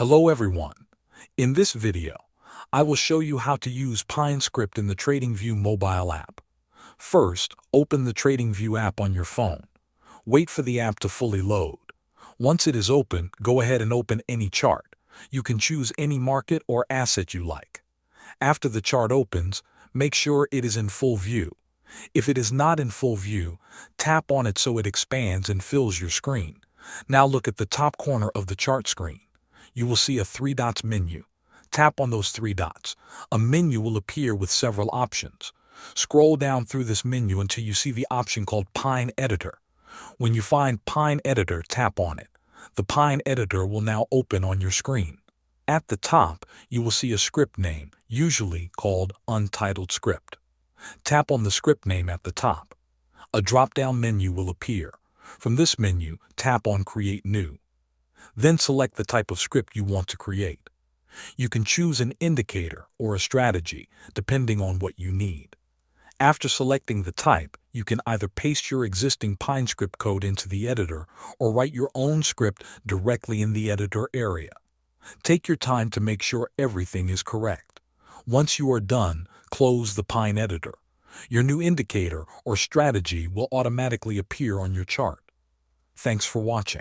Hello everyone. In this video, I will show you how to use PineScript in the TradingView mobile app. First, open the TradingView app on your phone. Wait for the app to fully load. Once it is open, go ahead and open any chart. You can choose any market or asset you like. After the chart opens, make sure it is in full view. If it is not in full view, tap on it so it expands and fills your screen. Now look at the top corner of the chart screen. You will see a 3 dots menu. Tap on those 3 dots. A menu will appear with several options. Scroll down through this menu until you see the option called Pine Editor. When you find Pine Editor, tap on it. The Pine Editor will now open on your screen. At the top, you will see a script name, usually called Untitled Script. Tap on the script name at the top. A drop-down menu will appear. From this menu, tap on Create New. Then select the type of script you want to create. You can choose an indicator or a strategy, depending on what you need. After selecting the type, you can either paste your existing PineScript code into the editor or write your own script directly in the editor area. Take your time to make sure everything is correct. Once you are done, close the Pine Editor. Your new indicator or strategy will automatically appear on your chart. Thanks for watching.